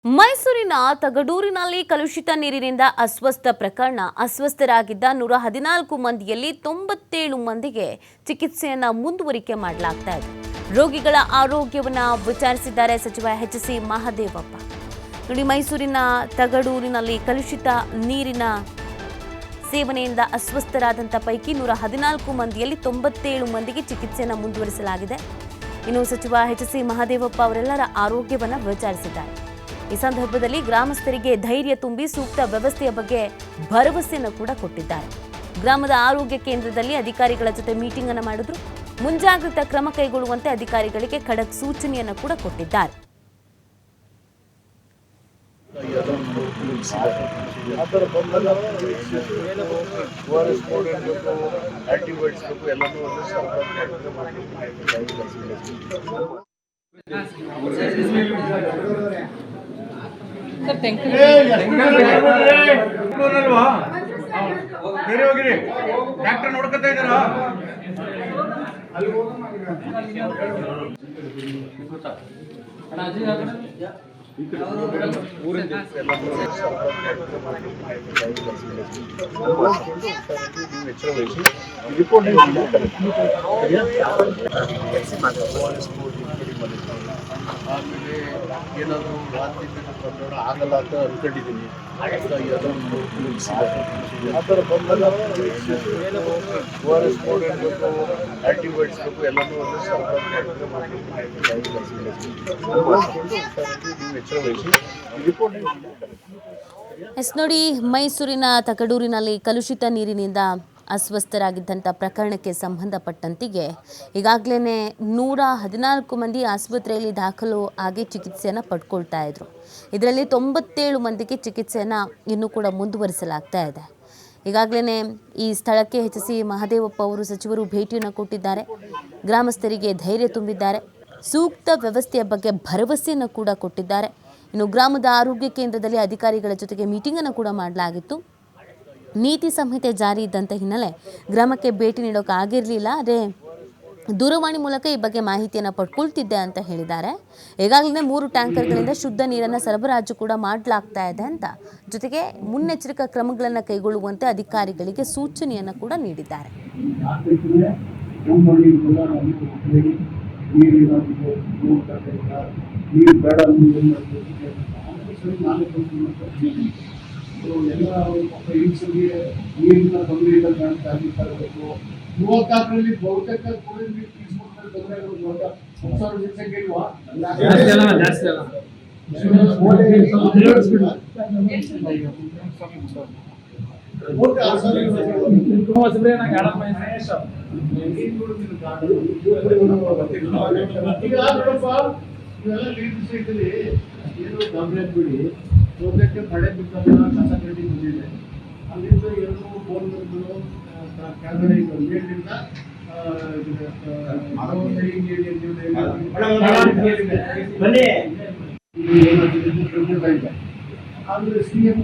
ಮೈಸೂರಿನ ತಗಡೂರಿನಲ್ಲಿ ಕಲುಷಿತ ನೀರಿನಿಂದ ಅಸ್ವಸ್ಥ ಪ್ರಕರಣ. ಅಸ್ವಸ್ಥರಾಗಿದ್ದ 114 ಮಂದಿಯಲ್ಲಿ 97 ಮಂದಿಗೆ ಚಿಕಿತ್ಸೆಯನ್ನು ಮುಂದುವರಿಕೆ ಮಾಡಲಾಗ್ತಾ ಇದೆ. ರೋಗಿಗಳ ಆರೋಗ್ಯವನ್ನು ವಿಚಾರಿಸಿದ್ದಾರೆ ಸಚಿವ ಎಚ್.ಸಿ. ಮಹದೇವಪ್ಪ. ನೋಡಿ, ಮೈಸೂರಿನ ತಗಡೂರಿನಲ್ಲಿ ಕಲುಷಿತ ನೀರಿನ ಸೇವನೆಯಿಂದ ಅಸ್ವಸ್ಥರಾದಂಥ ಪೈಕಿ 114 ಮಂದಿಯಲ್ಲಿ 97 ಮಂದಿಗೆ ಚಿಕಿತ್ಸೆಯನ್ನು ಮುಂದುವರಿಸಲಾಗಿದೆ. ಇನ್ನು ಸಚಿವ ಎಚ್.ಸಿ. ಮಹದೇವಪ್ಪ ಅವರೆಲ್ಲರ ಆರೋಗ್ಯವನ್ನು ವಿಚಾರಿಸಿದ್ದಾರೆ. ಈ ಸಂದರ್ಭದಲ್ಲಿ ಗ್ರಾಮಸ್ಥರಿಗೆ ಧೈರ್ಯ ತುಂಬಿ ಸೂಕ್ತ ವ್ಯವಸ್ಥೆಯ ಬಗ್ಗೆ ಭರವಸೆಯನ್ನು ಕೂಡ ಕೊಟ್ಟಿದ್ದಾರೆ. ಗ್ರಾಮದ ಆರೋಗ್ಯ ಕೇಂದ್ರದಲ್ಲಿ ಅಧಿಕಾರಿಗಳ ಜೊತೆ ಮೀಟಿಂಗ್ ಅನ್ನು ಮಾಡಿದ್ರು. ಮುಂಜಾಗ್ರತಾ ಕ್ರಮ ಕೈಗೊಳ್ಳುವಂತೆ ಅಧಿಕಾರಿಗಳಿಗೆ ಖಡಕ್ ಸೂಚನೆಯನ್ನು ಕೂಡ ಕೊಟ್ಟಿದ್ದಾರೆ. ಡಾಕ್ಟರ್ ನೋಡ್ಕೊತಾ ಇದ್ದಾರಾ? ಆಮೇಲೆ ಏನಾದರೂ ವಾಂತಿ ತೊಂದರೆ ಆಗಲ್ಲ ಅಂತ ಅನ್ಕೊಂಡಿದ್ದೀನಿ. ಆ ಥರ ಬಂದಾಗ ORS ಇರಬೇಕು, ಆ್ಯಂಟಿಬಯೋಟಿಕ್ಸ್ ಬೇಕು, ಎಲ್ಲನೂ ಒಂದು ನೋಡಿ, ಮೈಸೂರಿನ ತಗಡೂರಿನಲ್ಲಿ ಕಲುಷಿತ ನೀರಿನಿಂದ ಅಸ್ವಸ್ಥರಾಗಿದ್ದಂಥ ಪ್ರಕರಣಕ್ಕೆ ಸಂಬಂಧಪಟ್ಟಂತೆಗೆ ಈಗಾಗಲೇ 114 ಮಂದಿ ಆಸ್ಪತ್ರೆಯಲ್ಲಿ ದಾಖಲು ಆಗಿ ಚಿಕಿತ್ಸೆಯನ್ನು ಪಡ್ಕೊಳ್ತಾ ಇದ್ರು. ಇದರಲ್ಲಿ 97 ಮಂದಿಗೆ ಚಿಕಿತ್ಸೆಯನ್ನು ಇನ್ನೂ ಕೂಡ ಮುಂದುವರಿಸಲಾಗ್ತಾ ಇದೆ. ಈಗಾಗಲೇ ಈ ಸ್ಥಳಕ್ಕೆ ಎಚ್.ಸಿ. ಮಹದೇವಪ್ಪ ಅವರು ಸಚಿವರು ಭೇಟಿಯನ್ನು ಕೊಟ್ಟಿದ್ದಾರೆ. ಗ್ರಾಮಸ್ಥರಿಗೆ ಧೈರ್ಯ ತುಂಬಿದ್ದಾರೆ. ಸೂಕ್ತ ವ್ಯವಸ್ಥೆಯ ಬಗ್ಗೆ ಭರವಸೆಯನ್ನು ಕೂಡ ಕೊಟ್ಟಿದ್ದಾರೆ. ಇನ್ನು ಗ್ರಾಮದ ಆರೋಗ್ಯ ಕೇಂದ್ರದಲ್ಲಿ ಅಧಿಕಾರಿಗಳ ಜೊತೆಗೆ ಮೀಟಿಂಗನ್ನು ಕೂಡ ಮಾಡಲಾಗಿತ್ತು. ನೀತಿ ಸಂಹಿತೆ ಜಾರಿ ಇದ್ದಂಥ ಹಿನ್ನೆಲೆ ಗ್ರಾಮಕ್ಕೆ ಭೇಟಿ ನೀಡೋಕೆ ಆಗಿರಲಿಲ್ಲ. ಆದರೆ ದೂರವಾಣಿ ಮೂಲಕ ಈ ಬಗ್ಗೆ ಮಾಹಿತಿಯನ್ನು ಪಡ್ಕೊಳ್ತಿದ್ದೆ ಅಂತ ಹೇಳಿದ್ದಾರೆ. ಈಗಾಗಲೇ 3 ಟ್ಯಾಂಕರ್ಗಳಿಂದ ಶುದ್ಧ ನೀರನ್ನು ಸರಬರಾಜು ಕೂಡ ಮಾಡಲಾಗ್ತಾ ಇದೆ ಅಂತ, ಜೊತೆಗೆ ಮುನ್ನೆಚ್ಚರಿಕಾ ಕ್ರಮಗಳನ್ನು ಕೈಗೊಳ್ಳುವಂತೆ ಅಧಿಕಾರಿಗಳಿಗೆ ಸೂಚನೆಯನ್ನು ಕೂಡ ನೀಡಿದ್ದಾರೆ. ಎಲ್ಲ ನೀರಿನ ತೊಂದರೆ ಇಲ್ಲ ತರಬೇಕು. 34ರಲ್ಲಿ ಬಹುತೇಕ ಕುಡಿಯುವ ನೀರು తీసుకుంటే ತೊಂದರೆ ಆಗೋದು. ಸಂಸಾರ ಸಂಖ್ಯೆ ಇಲ್ವಾ? ಜಾಸ್ತಿ ಅಲ್ಲ. ಇವೆಲ್ಲ ನೀರು ಸೈಟಲ್ಲಿ ಏನು ಗಮನ ಬಿಡಿ. ಹೋಗಕ್ಕೆ ಮಳೆ ಬಿದ್ದಲ್ಲ, ಕಸ ಕಡ್ಡಿ ಬಂದಿದೆ. ಅಲ್ಲಿಂದ 2 ಬೋರ್ಗಳು ಕೆಳಗಡೆ ನೀರಿನಿಂದ ಆಮೇಲೆ CM